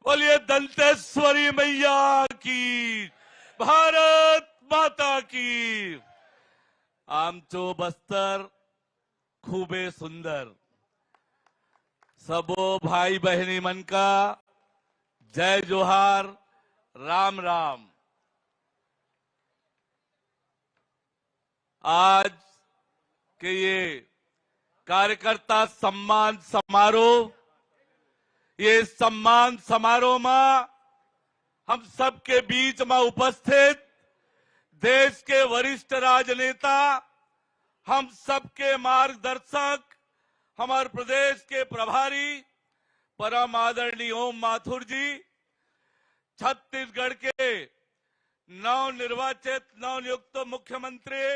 बोलिए दंतेश्वरी मैया की, भारत माता की। आमचो बस्तर खूबे सुंदर। सबो भाई बहनी मन का जय जोहार, राम राम। आज के ये कार्यकर्ता सम्मान समारोह, ये सम्मान समारोह में हम सबके बीच में उपस्थित देश के वरिष्ठ राजनेता, हम सबके मार्गदर्शक, हमारे प्रदेश के प्रभारी परम आदरणीय ओम माथुर जी, छत्तीसगढ़ के नवनिर्वाचित नवनियुक्त मुख्यमंत्री,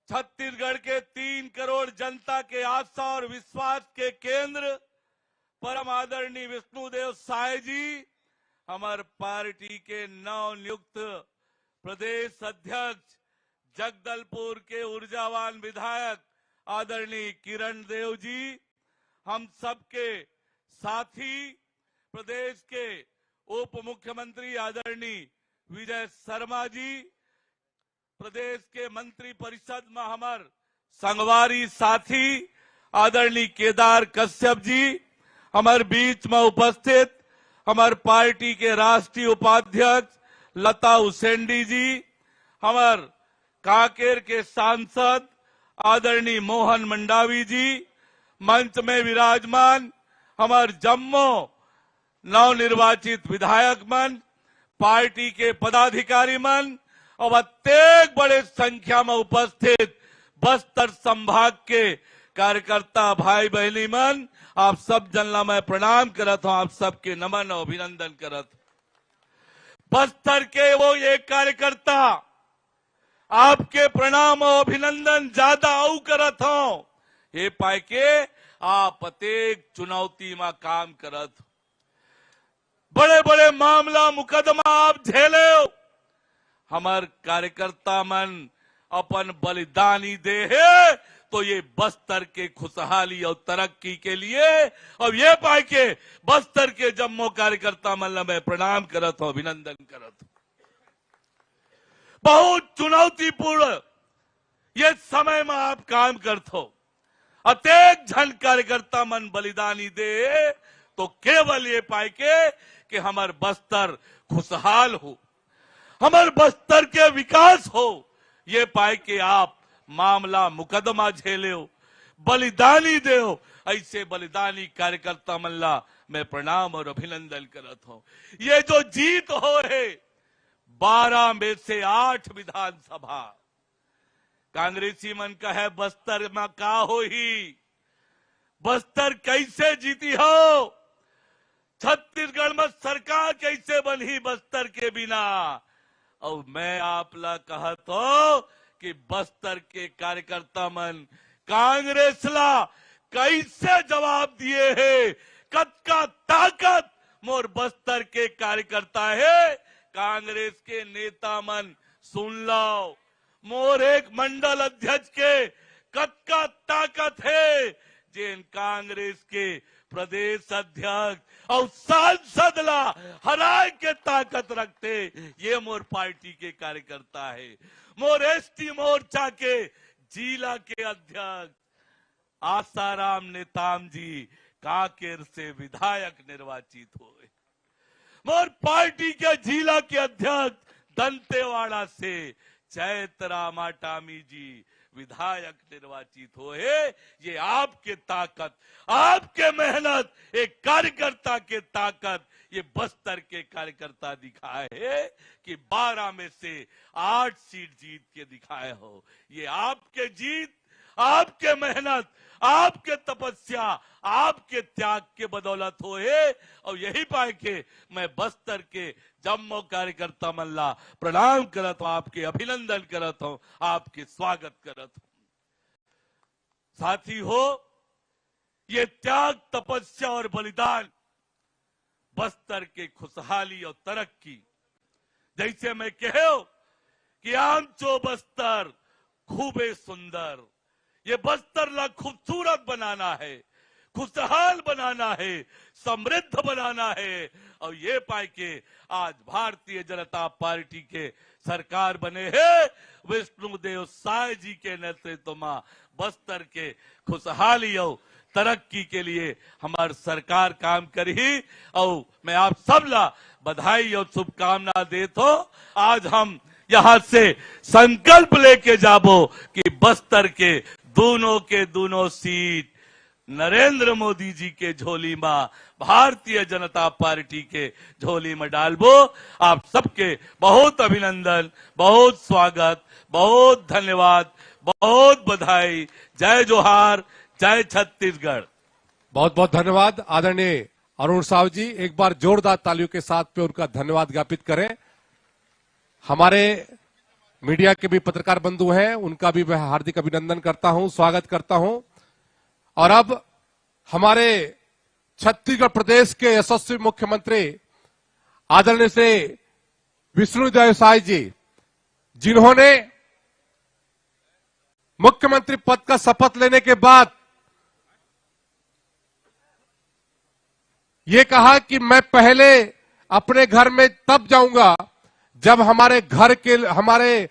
छत्तीसगढ़ के 3 करोड़ जनता के आस्था और विश्वास के केंद्र परम आदरणीय विष्णुदेव साय जी, हमारे पार्टी के नवनियुक्त प्रदेश अध्यक्ष, जगदलपुर के ऊर्जावान विधायक आदरणीय किरण देव जी, हम सबके साथी प्रदेश के उप मुख्यमंत्री आदरणीय विजय शर्मा जी, प्रदेश के मंत्री परिषद में हमारे संगवारी साथी आदरणीय केदार कश्यप जी, हमारे बीच में उपस्थित हमारे पार्टी के राष्ट्रीय उपाध्यक्ष लता उसेंडी जी, हमारे कांकेर के सांसद आदरणीय मोहन मंडावी जी, मंच में विराजमान हमारे जम्मू नवनिर्वाचित विधायक मन, पार्टी के पदाधिकारी मन और अत्येक बड़े संख्या में उपस्थित बस्तर संभाग के कार्यकर्ता भाई बहनी मन, आप सब जनला मैं प्रणाम करत हूं, आप सबके नमन और अभिनंदन करत। बस्तर के वो एक कार्यकर्ता आपके प्रणाम और अभिनंदन ज्यादा औ करत हो, ये पाए के आप अत्येक चुनौती में काम करत, बड़े बड़े मामला मुकदमा आप झेले। हमार कार्यकर्ता मन अपन बलिदानी दे है तो ये बस्तर के खुशहाली और तरक्की के लिए, और ये पाए के बस्तर के जम्मू कार्यकर्ता मन मैं प्रणाम करत हूं, अभिनंदन करत हूं। बहुत चुनौतीपूर्ण ये समय में आप काम करते हो, अत्येक जन कार्यकर्ता मन बलिदानी दे तो केवल ये पाए के कि हमार बस्तर खुशहाल हो, हमारे बस्तर के विकास हो, ये पाए के आप मामला मुकदमा झेले हो, बलिदानी दे हो। ऐसे बलिदानी कार्यकर्ता मल्ला मैं प्रणाम और अभिनंदन करत हूं। ये जो जीत हो है 12 में से 8 विधानसभा, कांग्रेसी मन का है बस्तर में का हो ही, बस्तर कैसे जीती हो, छत्तीसगढ़ में सरकार कैसे बनी बस्तर के बिना। और मैं आप ला कहत हो कि बस्तर के कार्यकर्ता मन कांग्रेस ला कैसे जवाब दिए है, कद का ताकत मोर बस्तर के कार्यकर्ता है। कांग्रेस के नेता मन सुन लो, मोर एक मंडल अध्यक्ष के कद का ताकत है, जिन कांग्रेस के प्रदेश अध्यक्ष और सांसद ला हराए के ताकत रखते, ये मोर पार्टी के कार्यकर्ता है। मोर एसटी मोर्चा के जिला के अध्यक्ष आसाराम नेताम जी कांकेर से विधायक निर्वाचित हुए, मोर पार्टी के जिला के अध्यक्ष दंतेवाड़ा से चैतराम आटामी जी विधायक निर्वाचित हुए। ये आपके ताकत, आपके मेहनत, एक कार्यकर्ता के ताकत ये बस्तर के कार्यकर्ता दिखाए है कि 12 में से 8 सीट जीत के दिखाए हो। ये आपके जीत, आपके मेहनत, आपके तपस्या, आपके त्याग के बदौलत हो है। और यही पाए के मैं बस्तर के जम्मू कार्यकर्ता मल्ला प्रणाम करत हूं, आपके अभिनंदन करत हूं, आपके स्वागत करत हूं। साथी हो, ये त्याग, तपस्या और बलिदान बस्तर के खुशहाली और तरक्की, जैसे मैं कहो कि आमचो बस्तर खूबे सुंदर, ये बस्तर ला खूबसूरत बनाना है, खुशहाल बनाना है, समृद्ध बनाना है। और ये पाए के आज भारतीय जनता पार्टी के सरकार बने हैं विष्णुदेव साय जी के नेतृत्व में। बस्तर के खुशहाली और तरक्की के लिए हमारी सरकार काम करी। और मैं आप सब ला बधाई और शुभकामना देता हूं। आज हम यहां से संकल्प लेके जाबो कि बस्तर के दोनों सीट नरेंद्र मोदी जी के झोली में, भारतीय जनता पार्टी के झोली में डालबो। आप सबके बहुत अभिनंदन, बहुत स्वागत, बहुत धन्यवाद, बहुत बधाई। जय जोहार, जय छत्तीसगढ़। बहुत बहुत धन्यवाद आदरणीय अरुण साव जी। एक बार जोरदार तालियों के साथ पे उनका धन्यवाद ज्ञापित करें। हमारे मीडिया के भी पत्रकार बंधु हैं, उनका भी मैं हार्दिक अभिनंदन करता हूं, स्वागत करता हूं। और अब हमारे छत्तीसगढ़ प्रदेश के यशस्वी मुख्यमंत्री आदरणीय श्री विष्णुदेव साय जी, जिन्होंने मुख्यमंत्री पद का शपथ लेने के बाद ये कहा कि मैं पहले अपने घर में तब जाऊंगा जब हमारे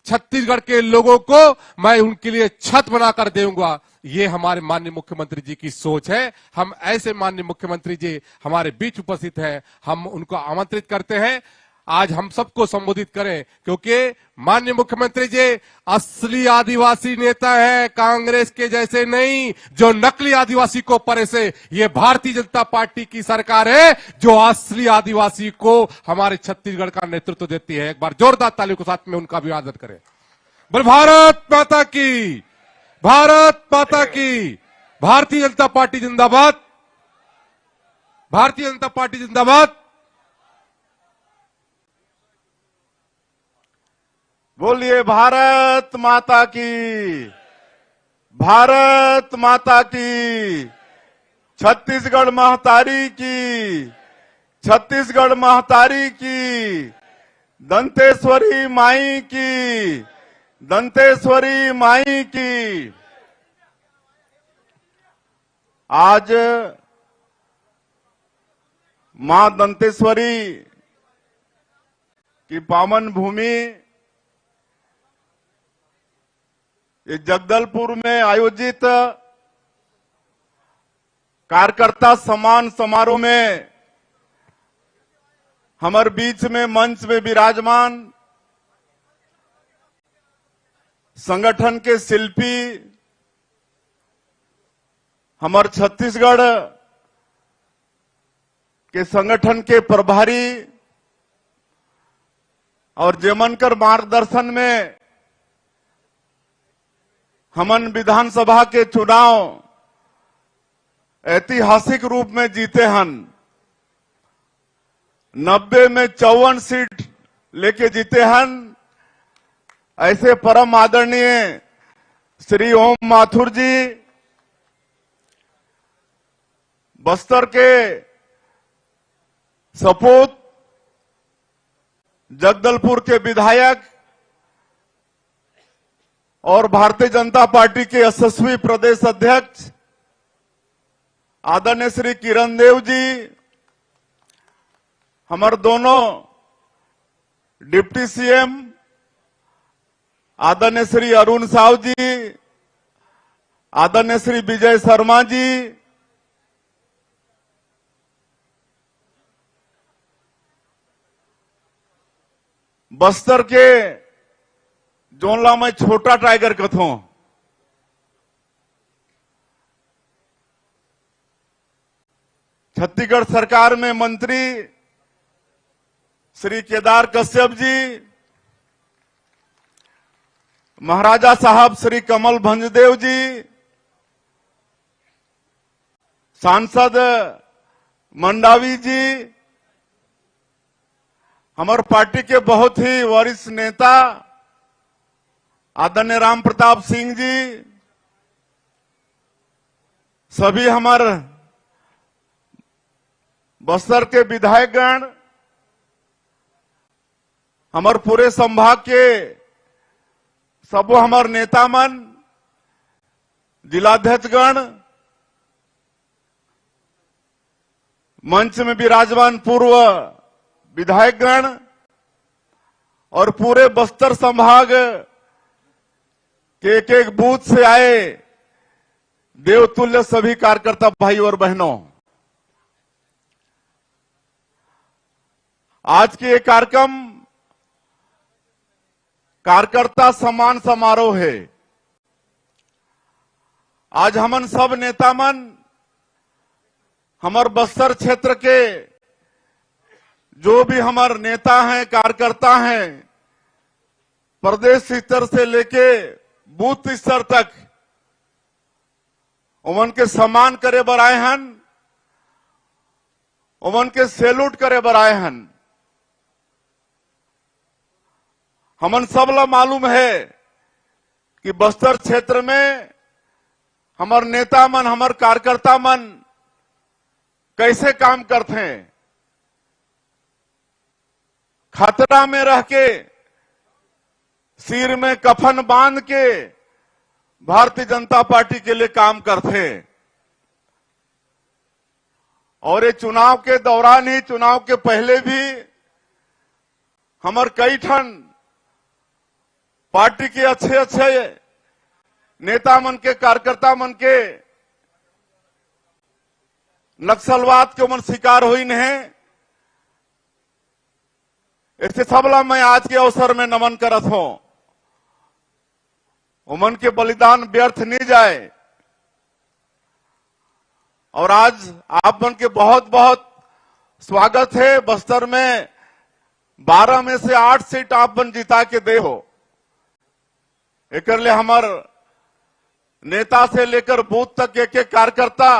छत्तीसगढ़ के लोगों को मैं उनके लिए छत बनाकर दूंगा। ये हमारे माननीय मुख्यमंत्री जी की सोच है। हम ऐसे माननीय मुख्यमंत्री जी हमारे बीच उपस्थित हैं, हम उनको आमंत्रित करते हैं आज हम सबको संबोधित करें, क्योंकि माननीय मुख्यमंत्री जी असली आदिवासी नेता है, कांग्रेस के जैसे नहीं जो नकली आदिवासी को परे से। ये भारतीय जनता पार्टी की सरकार है जो असली आदिवासी को हमारे छत्तीसगढ़ का नेतृत्व देती है। एक बार जोरदार तालियों के साथ में उनका भी आदर करें। बोल भारत माता की, भारत माता की। भारतीय जनता पार्टी जिंदाबाद, भारतीय जनता पार्टी जिंदाबाद। बोलिए भारत माता की, भारत माता की। छत्तीसगढ़ महतारी की, छत्तीसगढ़ महतारी की। दंतेश्वरी माई की, दंतेश्वरी माई की। आज मां दंतेश्वरी की पावन भूमि ये जगदलपुर में आयोजित कार्यकर्ता सम्मान समारोह में हमारे बीच में मंच में विराजमान संगठन के शिल्पी, हमारे छत्तीसगढ़ के संगठन के प्रभारी और जेमनकर मार्गदर्शन में हमन विधानसभा के चुनाव ऐतिहासिक रूप में जीते हन। 90 में 54 सीट लेके जीते हन। ऐसे परम आदरणीय श्री ओम माथुर जी, बस्तर के सपूत, जगदलपुर के विधायक और भारतीय जनता पार्टी के यशस्वी प्रदेश अध्यक्ष आदरणीय श्री किरण देव जी, हमारे दोनों डिप्टी सीएम आदरणीय श्री अरुण साव जी, आदरणीय श्री विजय शर्मा जी, बस्तर के जोनला में छोटा टाइगर कथों, छत्तीसगढ़ सरकार में मंत्री श्री केदार कश्यप जी, महाराजा साहब श्री कमल भंजदेव जी, सांसद मंडावी जी, हमारे पार्टी के बहुत ही वरिष्ठ नेता आदरणीय राम प्रताप सिंह जी, सभी हमारे बस्तर के विधायकगण, हमारे पूरे संभाग के सब हमारे नेता मन, जिलाध्यक्षगण, मंच में विराजमान पूर्व विधायकगण और पूरे बस्तर संभाग के एक बूथ से आए देवतुल्य सभी कार्यकर्ता भाई और बहनों, आज के ये कार्यक्रम कार्यकर्ता सम्मान समारोह है। आज हमन सब नेता मन हमार बस्तर क्षेत्र के जो भी हमार नेता हैं, कार्यकर्ता हैं, प्रदेश स्तर से लेके बूथ स्तर तक उमन के सम्मान करे बर आए हन, उमन के सैल्यूट करे बर आए हन। हमन सबला मालूम है कि बस्तर क्षेत्र में हमार नेता मन, हमार कार्यकर्ता मन कैसे काम करते हैं। खतरा में रह के, सिर में कफन बांध के भारतीय जनता पार्टी के लिए काम करते हैं। और ये चुनाव के दौरान ही, चुनाव के पहले भी हमार कई ठन पार्टी के अच्छे अच्छे नेता मन के, कार्यकर्ता मन के नक्सलवाद के मन शिकार हुई है। इससे सबला मैं आज के अवसर में नमन करत हूं। उमन के बलिदान व्यर्थ नहीं जाए। और आज आप मन के बहुत बहुत स्वागत है। बस्तर में 12 में से 8 सीट आप मन जिता के दे हो। एक लिए हमार नेता से लेकर बूथ तक एक एक कार्यकर्ता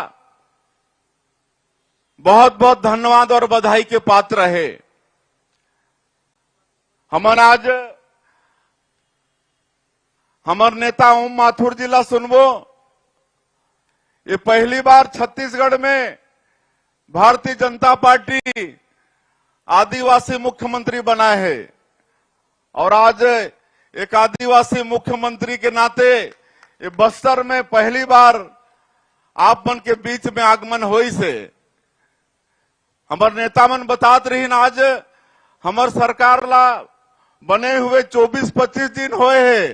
बहुत बहुत धन्यवाद और बधाई के पात्र है। हमन आज हमार नेता ओम माथुर जिला सुनबो, ये पहली बार छत्तीसगढ़ में भारतीय जनता पार्टी आदिवासी मुख्यमंत्री बना है। और आज एक आदिवासी मुख्यमंत्री के नाते ये बस्तर में पहली बार आप मन के बीच में आगमन होई से हमार नेता मन बतात रही न। आज हमार सरकार ला बने हुए 24-25 दिन होए है,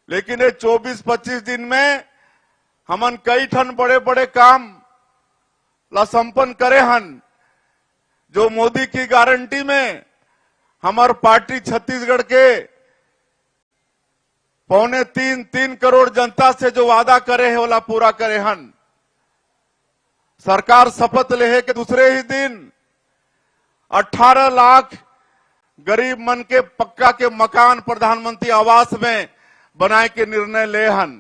लेकिन ये 24-25 दिन में हमन कई ठन बड़े बड़े काम ला संपन्न करे हन। जो मोदी की गारंटी में हमार पार्टी छत्तीसगढ़ के 2.25-3 करोड़ जनता से जो वादा करे है वाला पूरा करे हन। सरकार शपथ ले है कि दूसरे ही दिन 18 लाख गरीब मन के पक्का के मकान प्रधानमंत्री आवास में बनाए के निर्णय ले हन।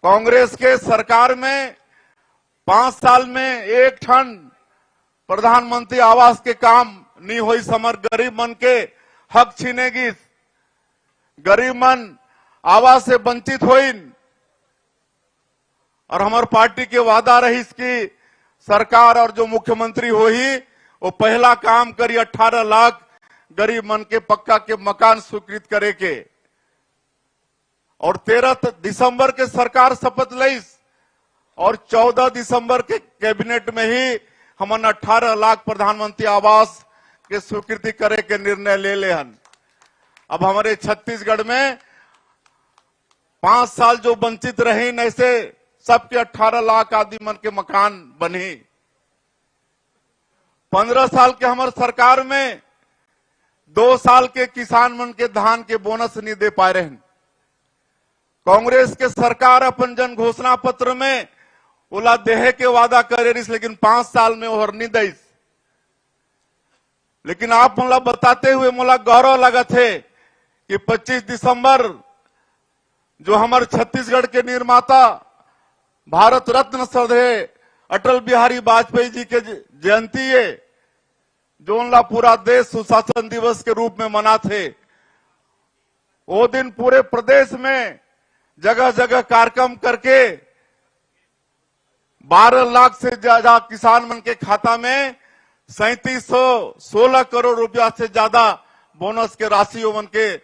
कांग्रेस के सरकार में 5 साल में एक ठन प्रधानमंत्री आवास के काम नहीं हुई। समर गरीब मन के हक छीनेगी, गरीब मन आवास से वंचित होइन। और हमार पार्टी के वादा रही कि सरकार और जो मुख्यमंत्री हो ही वो पहला काम करी 18 लाख गरीब मन के पक्का के मकान स्वीकृत करे के। और 13 दिसंबर के सरकार शपथ ली और 14 दिसंबर के कैबिनेट में ही हमन 18 लाख प्रधानमंत्री आवास के स्वीकृति करे के निर्णय ले हन। अब हमारे छत्तीसगढ़ में 5 साल जो वंचित रहे ऐसे सबके 18 लाख आदि मन के मकान बने। 15 साल के हमारे सरकार में 2 साल के किसान मन के धान के बोनस नहीं दे पा रहे हैं। कांग्रेस के सरकार अपन जन घोषणा पत्र में ओला देहे के वादा करे रही, लेकिन 5 साल में ओहर नहीं दईस। लेकिन आप मोला बताते हुए मोला गौरव लगत है कि 25 दिसंबर जो हमारे छत्तीसगढ़ के निर्माता भारत रत्न श्रद्धेय अटल बिहारी वाजपेयी जी के जयंती है, जो उनला पूरा देश सुशासन दिवस के रूप में मनाते। वो दिन पूरे प्रदेश में जगह जगह कार्यक्रम करके 12 लाख से ज्यादा किसान मन के खाता में 3716 करोड़ रुपया से ज्यादा बोनस के राशि मन के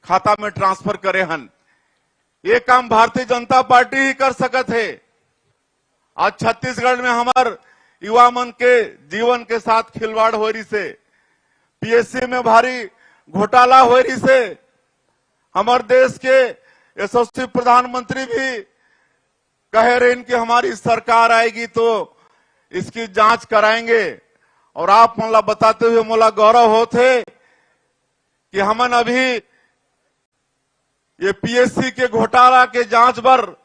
खाता में ट्रांसफर करे हन। ये काम भारतीय जनता पार्टी ही कर सकत है। आज छत्तीसगढ़ में हमार युवा मन के जीवन के साथ खिलवाड़ हो रही से, पीएससी में भारी घोटाला हो रही से, हमारे देश के यशस्वी प्रधानमंत्री भी कह रहे हैं कि हमारी सरकार आएगी तो इसकी जांच कराएंगे। और आप मोला बताते हुए मोला गौरव होते कि हमन अभी ये पीएससी के घोटाला के जांच बर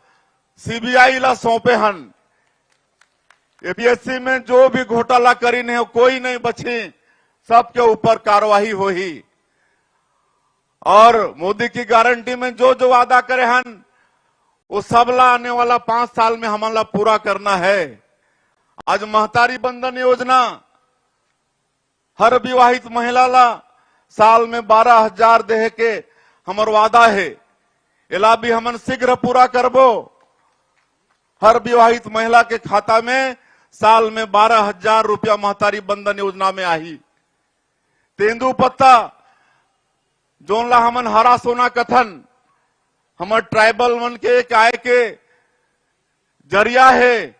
सीबीआई ला सौंपे हन। ये पीएससी में जो भी घोटाला करी नहीं, कोई नहीं बची, सबके ऊपर कार्रवाई होगी। और मोदी की गारंटी में जो जो वादा करे हन वो सबला आने वाला 5 साल में हमारा पूरा करना है। आज महतारी बंधन योजना हर विवाहित महिला ला साल में 12,000 देहे के हमर वादा है। एला भी हमन शीघ्र पूरा करबो। हर विवाहित महिला के खाता में साल में 12,000 रुपया महतारी बंधन योजना में आई। तेंदु पत्ता जोनला हमन हरा सोना कथन हमर ट्राइबल मन के एक आय के जरिया है।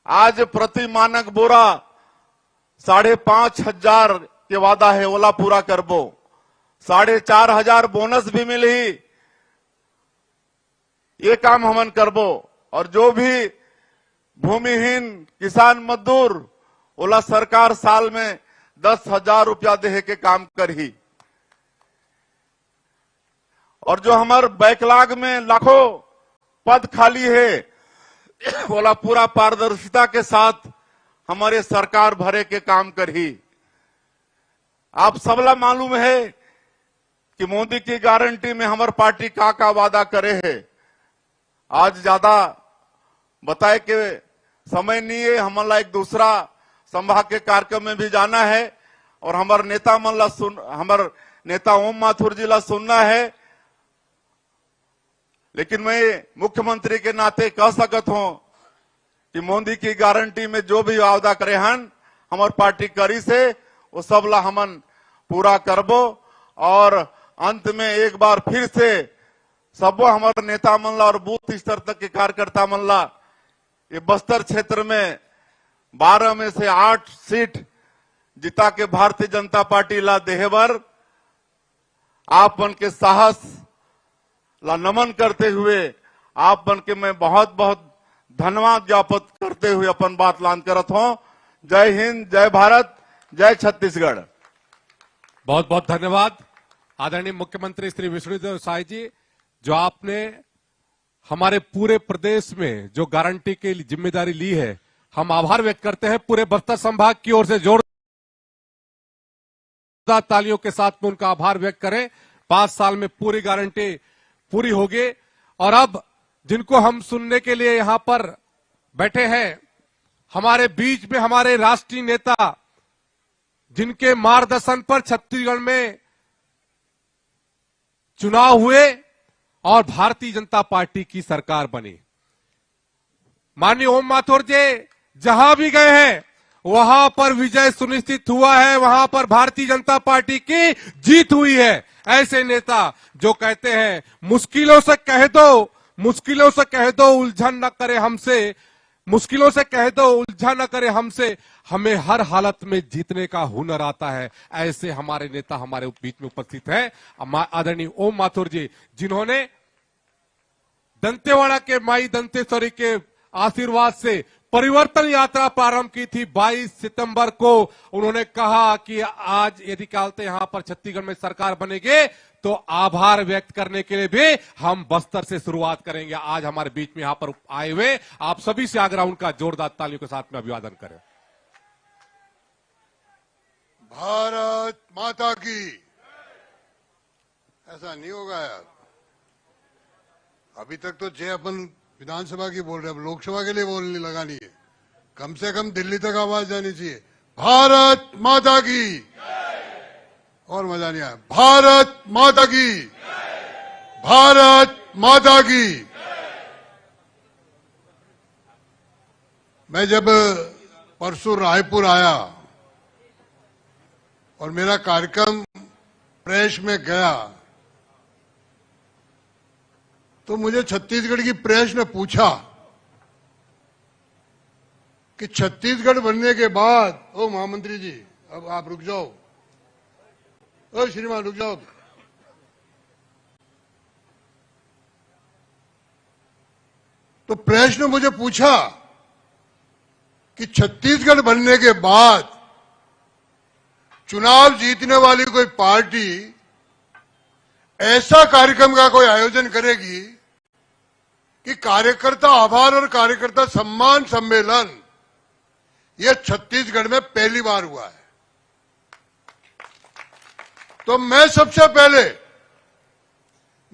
आज प्रति मानक बोरा 5,500 के वादा है, ओला पूरा करबो। 4,500 बोनस भी मिली, ये काम हमन करबो। और जो भी भूमिहीन किसान मजदूर ओला सरकार साल में 10,000 रुपया देहे के काम करही। और जो हमार बैकलॉग में लाखों पद खाली है बोला पूरा पारदर्शिता के साथ हमारे सरकार भरे के काम करही। आप सबला मालूम है कि मोदी की गारंटी में हमार पार्टी का वादा करे है। आज ज्यादा बताए के समय नहीं है, हमारा एक दूसरा संभाग के कार्यक्रम में भी जाना है और हमारे नेता मन ला हमारे नेता ओम माथुर जी ला सुनना है। लेकिन मैं मुख्यमंत्री के नाते कह सकत हूं कि मोदी की गारंटी में जो भी वादा करे हन हमार पार्टी करी से वो सब ला हमन पूरा करबो। और अंत में एक बार फिर से सबो हमारे नेता मन ला और बूथ स्तर तक के कार्यकर्ता मन ला ये बस्तर क्षेत्र में 12 में से 8 सीट जिता के भारतीय जनता पार्टी ला देहबर आप मन के साहस ला नमन करते हुए आप मन के मैं बहुत बहुत धन्यवाद ज्ञापित करते हुए अपन बात लान करत हूं। जय हिंद, जय भारत, जय छत्तीसगढ़। बहुत बहुत धन्यवाद आदरणीय मुख्यमंत्री श्री विष्णुदेव साय जी, जो आपने हमारे पूरे प्रदेश में जो गारंटी की जिम्मेदारी ली है। हम आभार व्यक्त करते हैं पूरे बस्तर संभाग की ओर से। जोरदार तालियों के साथ में उनका आभार व्यक्त करें। 5 साल में पूरी गारंटी पूरी होगी। और अब जिनको हम सुनने के लिए यहां पर बैठे हैं, हमारे बीच में हमारे राष्ट्रीय नेता जिनके मार्गदर्शन पर छत्तीसगढ़ में चुनाव हुए और भारतीय जनता पार्टी की सरकार बनी, माननीय ओम माथुर जी जहां भी गए हैं वहां पर विजय सुनिश्चित हुआ है, वहां पर भारतीय जनता पार्टी की जीत हुई है। ऐसे नेता जो कहते हैं मुश्किलों से कह दो, मुश्किलों से कह दो उलझन न करे हमसे, मुश्किलों से कह दो उलझन न करे हमसे, हमें हर हालत में जीतने का हुनर आता है। ऐसे हमारे नेता हमारे बीच में उपस्थित है आदरणीय ओम माथुर जी, जिन्होंने दंतेवाड़ा के माई दंतेश्वरी के आशीर्वाद से परिवर्तन यात्रा प्रारंभ की थी 22 सितंबर को। उन्होंने कहा कि आज यदि कहते यहां पर छत्तीसगढ़ में सरकार बनेगी तो आभार व्यक्त करने के लिए भी हम बस्तर से शुरुआत करेंगे। आज हमारे बीच में यहां पर आए हुए आप सभी से आग्रह उनका जोरदार तालियों के साथ में अभिवादन करें। भारत माता की। ऐसा नहीं होगा यार, अभी तक तो जय अपन विधानसभा की बोल रहे हैं, अब लोकसभा के लिए बोलने लगानी है। कम से कम दिल्ली तक आवाज जानी चाहिए, भारत माता की। और मजा नहीं आया, भारत माता की, भारत माता की। मैं जब परसों रायपुर आया और मेरा कार्यक्रम प्रेस में गया तो मुझे छत्तीसगढ़ की प्रेस ने पूछा कि छत्तीसगढ़ बनने के बाद, ओ महामंत्री जी अब आप रुक जाओ, ओ श्रीमान रुक जाओ, तो प्रश्न मुझे पूछा कि छत्तीसगढ़ बनने के बाद चुनाव जीतने वाली कोई पार्टी ऐसा कार्यक्रम का कोई आयोजन करेगी कि कार्यकर्ता आभार और कार्यकर्ता सम्मान सम्मेलन, यह छत्तीसगढ़ में पहली बार हुआ है। तो मैं सबसे पहले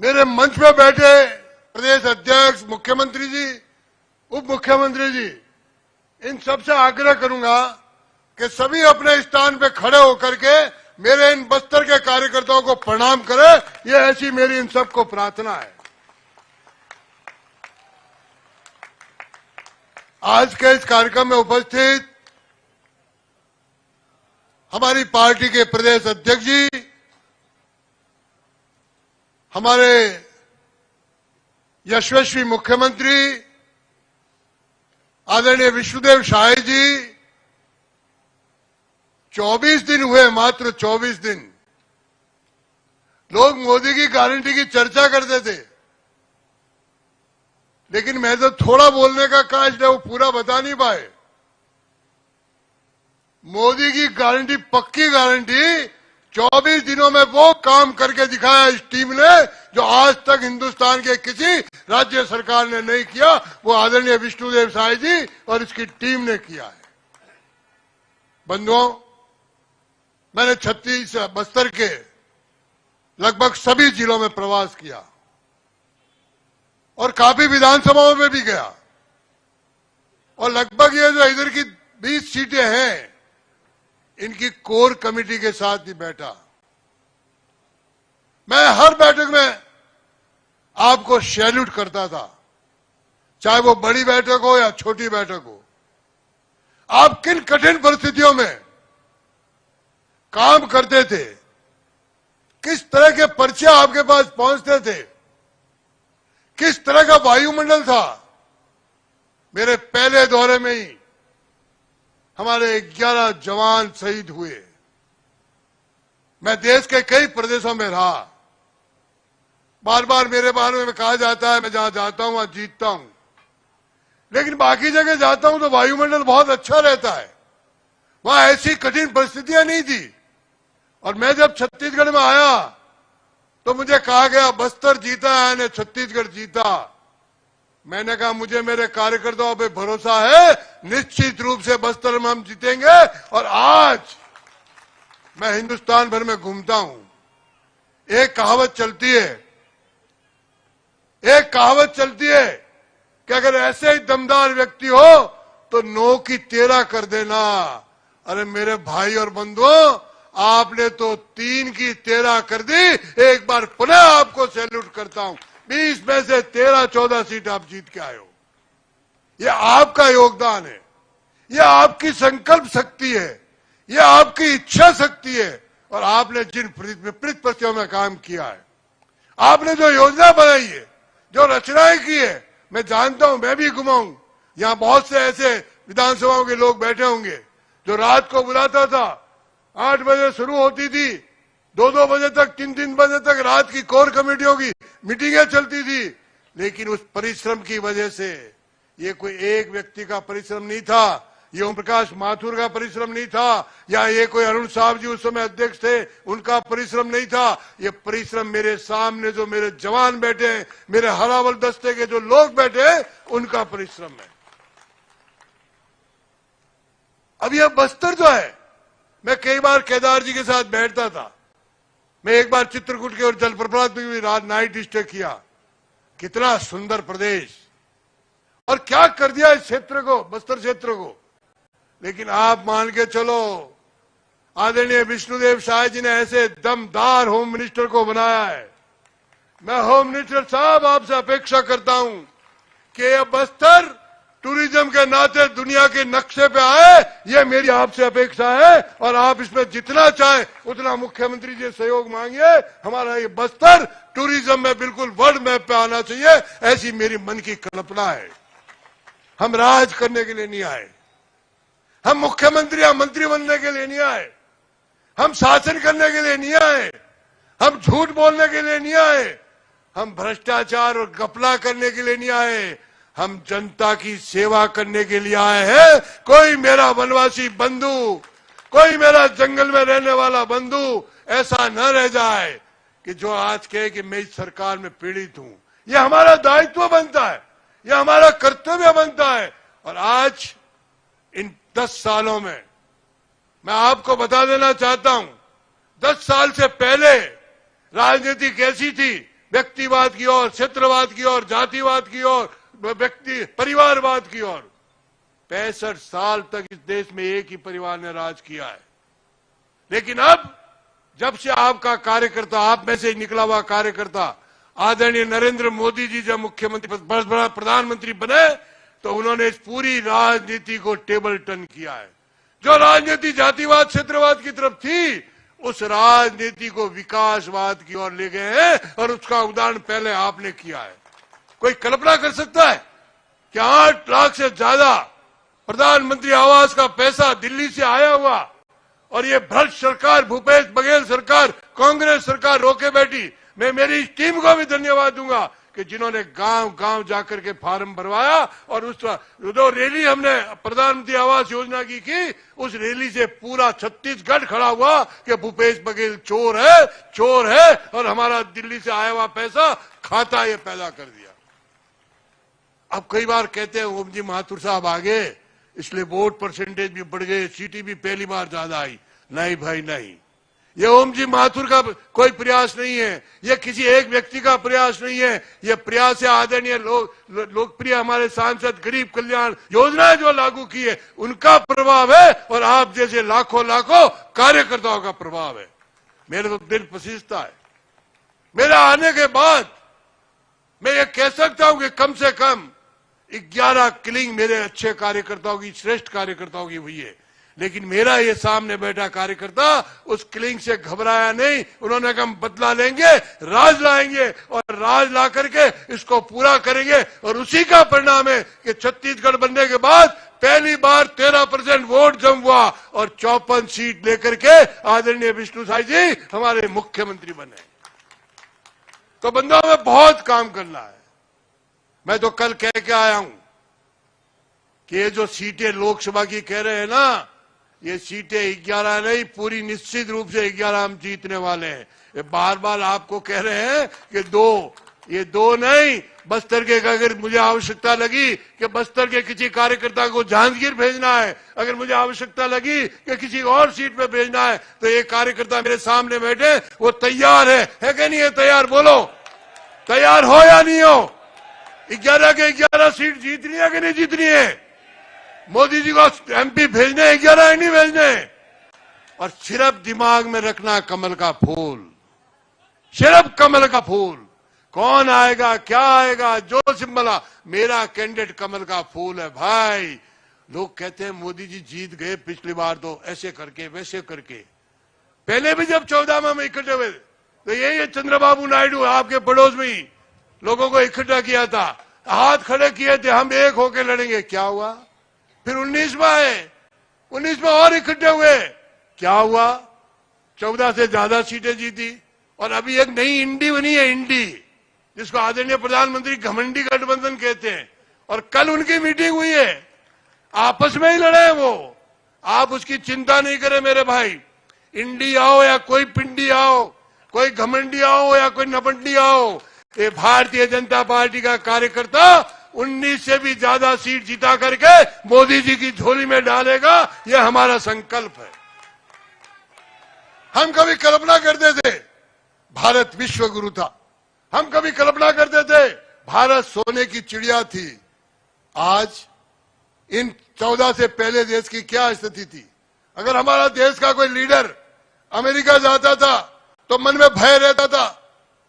मेरे मंच में बैठे प्रदेश अध्यक्ष, मुख्यमंत्री जी, उप मुख्यमंत्री जी, इन सबसे आग्रह करूंगा कि सभी अपने स्थान पे खड़े होकर के मेरे इन बस्तर के कार्यकर्ताओं को प्रणाम करें। ये ऐसी मेरी इन सबको प्रार्थना है। आज के इस कार्यक्रम में उपस्थित हमारी पार्टी के प्रदेश अध्यक्ष जी, हमारे यशस्वी मुख्यमंत्री आदरणीय विष्णुदेव साय जी, 24 दिन हुए, मात्र 24 दिन लोग मोदी की गारंटी की चर्चा करते थे, लेकिन मैं तो थोड़ा बोलने का कहा इसलिए वो पूरा बता नहीं पाए। मोदी की गारंटी, पक्की गारंटी, 24 दिनों में वो काम करके दिखाया इस टीम ने जो आज तक हिंदुस्तान के किसी राज्य सरकार ने नहीं किया। वो आदरणीय विष्णुदेव साय जी और इसकी टीम ने किया है। बंधुओं, मैंने बस्तर के लगभग सभी जिलों में प्रवास किया और काफी विधानसभाओं में भी गया, और लगभग ये जो इधर की 20 सीटें हैं, इनकी कोर कमेटी के साथ भी बैठा। मैं हर बैठक में आपको सैल्यूट करता था, चाहे वो बड़ी बैठक हो या छोटी बैठक हो। आप किन कठिन परिस्थितियों में काम करते थे, किस तरह के पर्चे आपके पास पहुंचते थे, किस तरह का वायुमंडल था। मेरे पहले दौरे में ही हमारे 11 जवान शहीद हुए। मैं देश के कई प्रदेशों में रहा, बार बार मेरे बारे में कहा जाता है मैं जहां जाता हूं वहां जीतता हूं, लेकिन बाकी जगह जाता हूं तो वायुमंडल बहुत अच्छा रहता है। वहां ऐसी कठिन परिस्थितियां नहीं थी। और मैं जब छत्तीसगढ़ में आया तो मुझे कहा गया बस्तर जीता है यानी छत्तीसगढ़ जीता। मैंने कहा मुझे मेरे कार्यकर्ताओं पे भरोसा है, निश्चित रूप से बस्तर में हम जीतेंगे। और आज मैं हिंदुस्तान भर में घूमता हूं, एक कहावत चलती है कि अगर ऐसे ही दमदार व्यक्ति हो तो 9 की 13 कर देना। अरे मेरे भाई और बंधुओं, आपने तो 3 की 13 कर दी। एक बार पुनः आपको सैल्यूट करता हूं। 20 में से 13-14 सीट आप जीत के आए हो। यह आपका योगदान है, यह आपकी संकल्प शक्ति है, यह आपकी इच्छा शक्ति है। और आपने जिन विपरीत परिस्थितियों में काम किया है, आपने जो योजना बनाई है, जो रचनाएं की है, मैं जानता हूं, मैं भी घुमाऊं। यहां बहुत से ऐसे विधानसभाओं के लोग बैठे होंगे जो रात को बुलाता था, 8 बजे शुरू होती थी, 2-2 बजे तक, 3-3 बजे तक रात की कोर कमेटियों की मीटिंगें चलती थी। लेकिन उस परिश्रम की वजह से, ये कोई एक व्यक्ति का परिश्रम नहीं था, ये ओम प्रकाश माथुर का परिश्रम नहीं था, या ये कोई अरुण साहब जी उस समय अध्यक्ष थे उनका परिश्रम नहीं था। ये परिश्रम मेरे सामने जो मेरे जवान बैठे हैं, मेरे हरावल दस्ते के जो लोग बैठे हैं, उनका परिश्रम है। अब यह बस्तर जो है, मैं कई बार केदार जी के साथ बैठता था। मैं एक बार चित्रकूट के और जलप्रपात में भी रात नाइट स्टे किया। कितना सुंदर प्रदेश, और क्या कर दिया इस क्षेत्र को, बस्तर क्षेत्र को। लेकिन आप मान के चलो, आदरणीय विष्णुदेव साय जी ने ऐसे दमदार होम मिनिस्टर को बनाया है। मैं होम मिनिस्टर साहब आपसे अपेक्षा करता हूं कि यह बस्तर टूरिज्म के नाते दुनिया के नक्शे पे आए, ये मेरी आपसे अपेक्षा है। और आप इसमें जितना चाहे उतना मुख्यमंत्री जी सहयोग मांगिए। हमारा ये बस्तर टूरिज्म में बिल्कुल वर्ल्ड मैप पे आना चाहिए, ऐसी मेरी मन की कल्पना है। हम राज करने के लिए नहीं आए, हम मुख्यमंत्री या मंत्री बनने के लिए नहीं आए, हम शासन करने के लिए नहीं आए, हम झूठ बोलने के लिए नहीं आए, हम भ्रष्टाचार और घपला करने के लिए नहीं आए, हम जनता की सेवा करने के लिए आए हैं। कोई मेरा वनवासी बंधु, कोई मेरा जंगल में रहने वाला बंधु ऐसा न रह जाए कि जो आज कहे कि मैं इस सरकार में पीड़ित हूं। यह हमारा दायित्व बनता है, यह हमारा कर्तव्य बनता है। और आज इन 10 सालों में मैं आपको बता देना चाहता हूं, 10 साल से पहले राजनीति कैसी थी? व्यक्तिवाद की ओर, क्षेत्रवाद की ओर, जातिवाद की ओर, व्यक्ति परिवारवाद की ओर। 65 साल तक इस देश में एक ही परिवार ने राज किया है। लेकिन अब जब से आपका कार्यकर्ता, आप में से निकला हुआ कार्यकर्ता आदरणीय नरेंद्र मोदी जी जब मुख्यमंत्री प्रधानमंत्री बने तो उन्होंने इस पूरी राजनीति को टेबल टर्न किया है। जो राजनीति जातिवाद क्षेत्रवाद की तरफ थी उस राजनीति को विकासवाद की ओर ले गए हैं और उसका उदाहरण पहले आपने किया है। कोई कल्पना कर सकता है कि 8 लाख से ज्यादा प्रधानमंत्री आवास का पैसा दिल्ली से आया हुआ और ये भ्रष्ट सरकार, भूपेश बघेल सरकार, कांग्रेस सरकार रोके बैठी। मैं मेरी टीम को भी धन्यवाद दूंगा कि जिन्होंने गांव गांव जाकर के फार्म भरवाया और उस जो रैली हमने प्रधानमंत्री आवास योजना की उस रैली से पूरा छत्तीसगढ़ खड़ा हुआ कि भूपेश बघेल चोर है और हमारा दिल्ली से आया हुआ पैसा खाता ये पैदा कर दिया। अब कई बार कहते हैं ओम जी माथुर साहब आगे इसलिए वोट परसेंटेज भी बढ़ गए, सीटें भी पहली बार ज्यादा आई। नहीं भाई नहीं, ये ओम जी माथुर का कोई प्रयास नहीं है, ये किसी एक व्यक्ति का प्रयास नहीं है, ये प्रयास है आदरणीय लोकप्रिय हमारे सांसद गरीब कल्याण योजनाएं जो लागू की है उनका प्रभाव है और आप जैसे लाखों लाखों कार्यकर्ताओं का प्रभाव है। मेरे तो दिल पसीजता है। मेरा आने के बाद मैं ये कह सकता हूं कि कम से कम 11 किलिंग मेरे अच्छे कार्यकर्ताओं की, श्रेष्ठ कार्यकर्ताओं की हुई है। लेकिन मेरा ये सामने बैठा कार्यकर्ता उस किलिंग से घबराया नहीं। उन्होंने कहा हम बदला लेंगे, राज लाएंगे और राज ला करके इसको पूरा करेंगे। और उसी का परिणाम है कि छत्तीसगढ़ बनने के बाद पहली बार 13% वोट जम हुआ और 54 सीट लेकर के आदरणीय विष्णु साई जी हमारे मुख्यमंत्री बने। तो बंदों में बहुत काम करना है। मैं तो कल कह के आया हूं कि ये जो सीटें लोकसभा की कह रहे हैं ना, ये सीटें 11 नहीं, पूरी निश्चित रूप से 11 हम जीतने वाले हैं। ये बार बार आपको कह रहे हैं कि 2, ये 2 नहीं, बस्तर के अगर मुझे आवश्यकता लगी कि बस्तर के किसी कार्यकर्ता को जांजगीर भेजना है, अगर मुझे आवश्यकता लगी कि किसी और सीट पे भेजना है, तो ये कार्यकर्ता मेरे सामने बैठे वो तैयार है कि नहीं है? तैयार बोलो, तैयार हो या नहीं हो? 11 के 11 सीट जीतनी है कि नहीं जीतनी है? मोदी जी को एमपी भेजने 11 ही नहीं भेजने। और सिर्फ दिमाग में रखना कमल का फूल, सिर्फ कमल का फूल। कौन आएगा, क्या आएगा, जो सिंबल, मेरा कैंडिडेट कमल का फूल है भाई। लोग कहते हैं मोदी जी जीत गए पिछली बार तो ऐसे करके वैसे करके। पहले भी जब 14 में इकट्ठे हुए तो यही चंद्रबाबू नायडू आपके पड़ोस में ही लोगों को इकट्ठा किया था, हाथ खड़े किए थे, हम एक होके लड़ेंगे। क्या हुआ? फिर 19 में आए, 19 में और इकट्ठे हुए, क्या हुआ? 14 से ज्यादा सीटें जीती। और अभी एक नई इंडी बनी है, इंडी, जिसको आदरणीय प्रधानमंत्री घमंडी गठबंधन कहते हैं। और कल उनकी मीटिंग हुई है, आपस में ही लड़े हैं वो। आप उसकी चिंता नहीं करें मेरे भाई। इंडी आओ या कोई पिंडी आओ, कोई घमंडी आओ या कोई नपंडी आओ, ये भारतीय जनता पार्टी का कार्यकर्ता 19 से भी ज्यादा सीट जीता करके मोदी जी की झोली में डालेगा, यह हमारा संकल्प है। हम कभी कल्पना करते थे भारत विश्व गुरु था, हम कभी कल्पना करते थे भारत सोने की चिड़िया थी। आज इन 14 से पहले देश की क्या स्थिति थी? अगर हमारा देश का कोई लीडर अमेरिका जाता था तो मन में भय रहता था,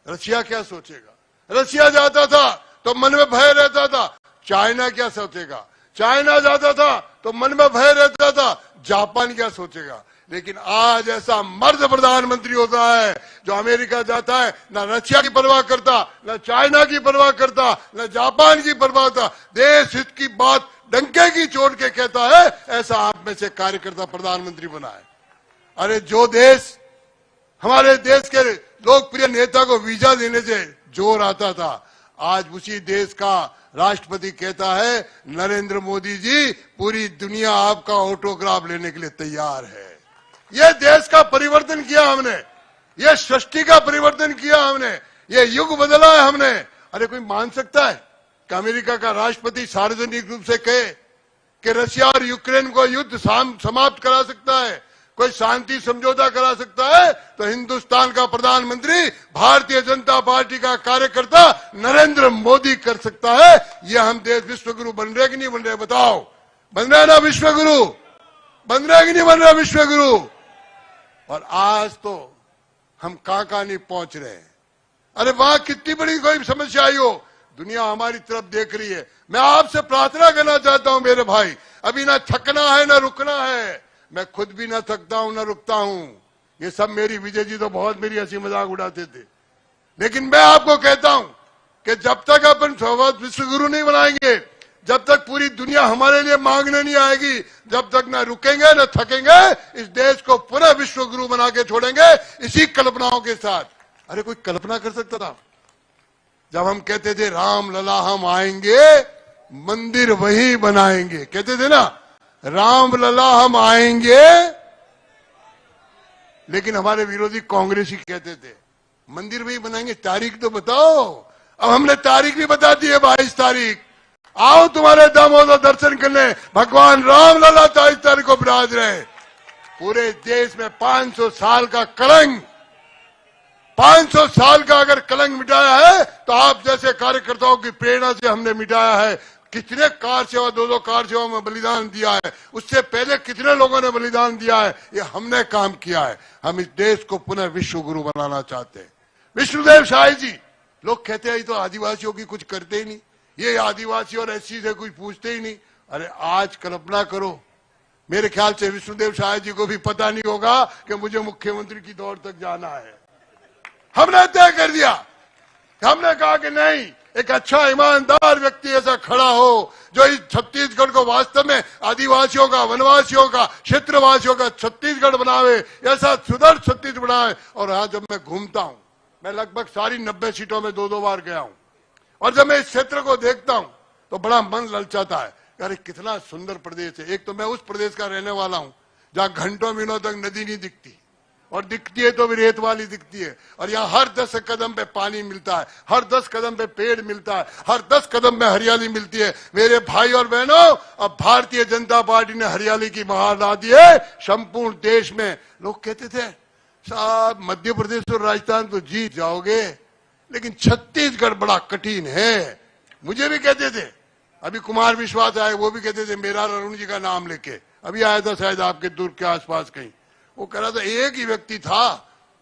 रशिया क्या सोचेगा। रशिया जाता था तो मन में भय रहता था, चाइना क्या सोचेगा। चाइना जाता था तो मन में भय रहता था, जापान क्या सोचेगा। लेकिन आज ऐसा मर्द प्रधानमंत्री होता है जो अमेरिका जाता है, ना रशिया की परवाह करता, ना चाइना की परवाह करता, ना जापान की परवाह करता। देश हित की बात डंके की चोट के कहता है ऐसा आप में से कार्यकर्ता प्रधानमंत्री बना है। अरे जो देश हमारे देश के लोकप्रिय नेता को वीजा देने से जोर आता था, आज उसी देश का राष्ट्रपति कहता है नरेंद्र मोदी जी पूरी दुनिया आपका ऑटोग्राफ लेने के लिए तैयार है। ये देश का परिवर्तन किया हमने, ये सृष्टि का परिवर्तन किया हमने, ये युग बदला है हमने। अरे कोई मान सकता है कि अमेरिका का राष्ट्रपति सार्वजनिक रूप से कहे कि रशिया और यूक्रेन को युद्ध समाप्त करा सकता है, कोई शांति समझौता करा सकता है? तो हिंदुस्तान का प्रधानमंत्री भारतीय जनता पार्टी का कार्यकर्ता नरेंद्र मोदी कर सकता है। ये हम देश विश्वगुरु बन रहे कि नहीं बन रहे? बताओ, बन रहे ना विश्वगुरु? बन रहे कि नहीं बन रहे विश्वगुरु? और आज तो हम कहां नहीं पहुंच रहे हैं। अरे वहां कितनी बड़ी कोई समस्या आई हो, दुनिया हमारी तरफ देख रही है। मैं आपसे प्रार्थना करना चाहता हूं मेरे भाई, अभी ना थकना है ना रुकना है। मैं खुद भी ना थकता हूं ना रुकता हूं। ये सब मेरी विजय जी तो बहुत मेरी हंसी मजाक उड़ाते थे, लेकिन मैं आपको कहता हूं कि जब तक अपन विश्वगुरु नहीं बनाएंगे, जब तक पूरी दुनिया हमारे लिए मांगने नहीं आएगी, जब तक ना रुकेंगे ना थकेंगे, इस देश को पुनः विश्वगुरु बना के छोड़ेंगे इसी कल्पनाओं के साथ। अरे कोई कल्पना कर सकता था जब हम कहते थे राम लला हम आएंगे मंदिर वही बनाएंगे? कहते थे ना राम लला हम आएंगे, लेकिन हमारे विरोधी कांग्रेसी कहते थे मंदिर वही बनाएंगे। तारीख तो बताओ। अब हमने तारीख भी बता दी है, 22 तारीख। आओ तुम्हारे दम हो तो दर्शन करने, भगवान राम लला 22 तारीख को विराज रहे। पूरे देश में 500 साल का कलंक, 500 साल का अगर कलंक मिटाया है तो आप जैसे कार्यकर्ताओं की प्रेरणा से हमने मिटाया है। कितने कार सेवा, 2-2 कार सेवा में बलिदान दिया है, उससे पहले कितने लोगों ने बलिदान दिया है, ये हमने काम किया है। हम इस देश को पुनः विश्व गुरु बनाना चाहते हैं। विष्णुदेव साय जी, लोग कहते हैं तो आदिवासियों की कुछ करते ही नहीं, ये आदिवासी और एससी से कुछ पूछते ही नहीं। अरे आज कल्पना करो, मेरे ख्याल से विष्णुदेव साय जी को भी पता नहीं होगा कि मुझे मुख्यमंत्री की दौड़ तक जाना है। हमने तय कर दिया, हमने कहा कि नहीं, एक अच्छा ईमानदार व्यक्ति ऐसा खड़ा हो जो इस छत्तीसगढ़ को वास्तव में आदिवासियों का, वनवासियों का, क्षेत्रवासियों का छत्तीसगढ़ बनावे, ऐसा सुदृढ़ छत्तीसगढ़ बनाए। और आज जब मैं घूमता हूं, मैं लगभग सारी 90 सीटों में 2-2 बार गया हूं, और जब मैं इस क्षेत्र को देखता हूं तो बड़ा मन ललचाता है। अरे कितना सुंदर प्रदेश है। एक तो मैं उस प्रदेश का रहने वाला हूं जहां घंटों मिनटों तक नदी नहीं दिखती, और दिखती है तो भी रेत वाली दिखती है। और यहाँ हर 10 कदम पे पानी मिलता है, हर 10 कदम पे पेड़ मिलता है, हर 10 कदम पे हरियाली मिलती है। मेरे भाई और बहनों, अब भारतीय जनता पार्टी ने हरियाली की बहार ला दी है संपूर्ण देश में। लोग कहते थे साहब मध्य प्रदेश और राजस्थान तो जीत जाओगे, लेकिन छत्तीसगढ़ बड़ा कठिन है। मुझे भी कहते थे, अभी कुमार विश्वास आए, वो भी कहते थे मेरा अरुण जी का नाम लेके, अभी आया था शायद आपके दूर के आसपास कहीं। वो कह रहा था एक ही व्यक्ति था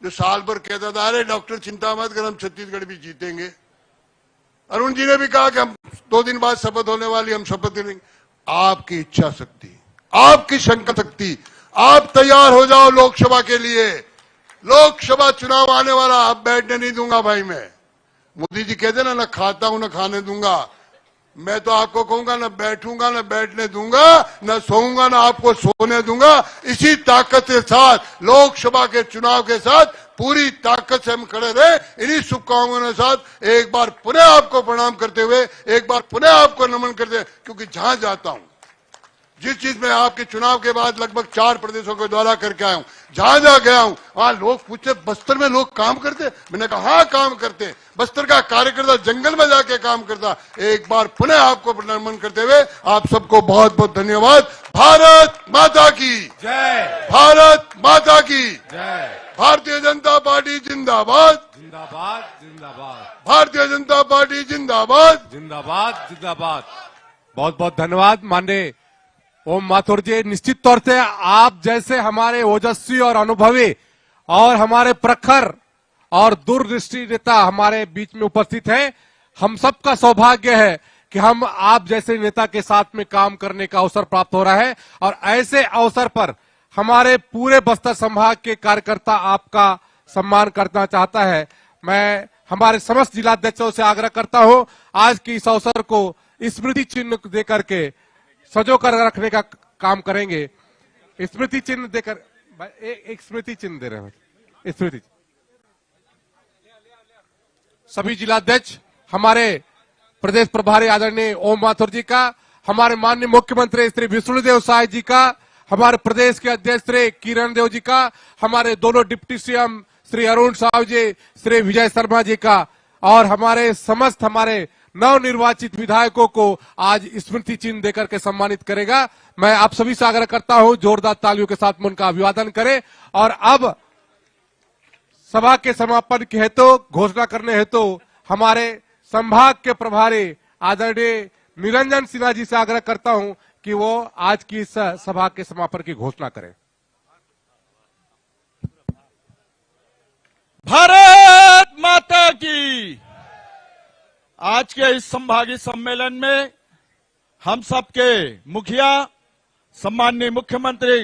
जो साल भर कहता था अरे डॉक्टर चिंता मत कर, हम छत्तीसगढ़ भी जीतेंगे। अरुण जी ने भी कहा कि हम 2 दिन बाद शपथ होने वाली, हम शपथ लेंगे। आपकी इच्छा शक्ति, आपकी संकल्प शक्ति, आप तैयार हो जाओ लोकसभा के लिए। लोकसभा चुनाव आने वाला, अब बैठने नहीं दूंगा भाई मैं। मोदी जी कहते ना, न खाता हूं न खाने दूंगा। मैं तो आपको कहूंगा न बैठूंगा न बैठने दूंगा, न सोऊंगा न आपको सोने दूंगा। इसी ताकत के साथ लोकसभा के चुनाव के साथ पूरी ताकत से हम खड़े रहे। इन्हीं शुभकामनाओं के साथ एक बार पुनः आपको प्रणाम करते हुए, एक बार पुनः आपको नमन करते हुए, क्योंकि जहां जाता हूं, जिस चीज में आपके चुनाव के बाद लगभग 4 प्रदेशों का दौरा करके आया हूं, जहां जहां गया हूं, वहां लोग पूछते बस्तर में लोग काम करते? मैंने कहा हाँ काम करते। बस्तर का कार्यकर्ता जंगल में जाके काम करता। एक बार पुनः आपको नमन करते हुए आप सबको बहुत बहुत धन्यवाद। भारत माता की जय, भारत माता की जय। भारतीय जनता पार्टी जिंदाबाद, जिंदाबाद जिंदाबाद, भारतीय जनता पार्टी जिंदाबाद, जिंदाबाद जिंदाबाद। बहुत बहुत धन्यवाद माननीय ओम माथुर जी। निश्चित तौर से आप जैसे हमारे ओजस्वी और अनुभवी और हमारे प्रखर और दूरदृष्टि नेता हमारे बीच में उपस्थित हैं। हम सबका सौभाग्य है कि हम आप जैसे नेता के साथ में काम करने का अवसर प्राप्त हो रहा है, और ऐसे अवसर पर हमारे पूरे बस्तर संभाग के कार्यकर्ता आपका सम्मान करना चाहता है। मैं हमारे समस्त जिलाध्यक्षों से आग्रह करता हूं आज के इस अवसर को स्मृति चिन्ह देकर के सजो कर रखने का काम करेंगे। स्मृति चिन्ह देकर एक स्मृति चिन्ह दे रहे हैं। स्मृति सभी जिलाध्यक्ष, हमारे प्रदेश प्रभारी आदरणीय ओम माथुर जी का, हमारे माननीय मुख्यमंत्री श्री विष्णुदेव साय जी का, हमारे प्रदेश के अध्यक्ष श्री किरण देव जी का, हमारे दोनों डिप्टी सीएम श्री अरुण साहु जी, श्री विजय शर्मा जी का, और हमारे समस्त हमारे नवनिर्वाचित विधायकों को आज स्मृति चिन्ह देकर के सम्मानित करेगा। मैं आप सभी से आग्रह करता हूं जोरदार तालियों के साथ में उनका अभिवादन करें। और अब सभा के समापन के हेतु घोषणा करने हेतु हमारे संभाग के प्रभारी आदरणीय निरंजन सिन्हा जी से आग्रह करता हूं कि वो आज की इस सभा के समापन की घोषणा करें। भारत माता की। आज के इस संभागीय सम्मेलन में हम सबके मुखिया सम्माननीय मुख्यमंत्री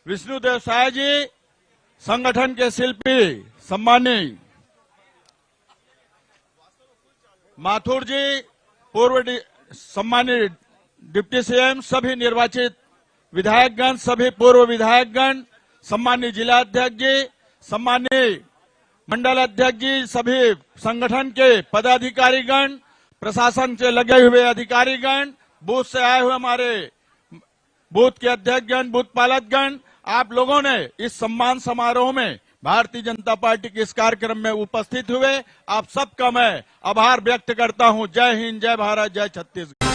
विष्णुदेव साय जी, संगठन के शिल्पी सम्माननीय माथुर जी, पूर्व सम्माननीय डिप्टी सीएम, सभी निर्वाचित विधायकगण, सभी पूर्व विधायकगण, सम्माननीय जिलाध्यक्ष जी, सम्माननीय मंडल अध्यक्ष जी, सभी संगठन के पदाधिकारीगण, प्रशासन से लगे हुए अधिकारीगण, बूथ से आए हुए हमारे बूथ के अध्यक्षगण, बूथ पालकगण, आप लोगों ने इस सम्मान समारोह में भारतीय जनता पार्टी के इस कार्यक्रम में उपस्थित हुए, आप सबका मैं आभार व्यक्त करता हूं। जय हिंद, जय भारत, जय छत्तीसगढ़।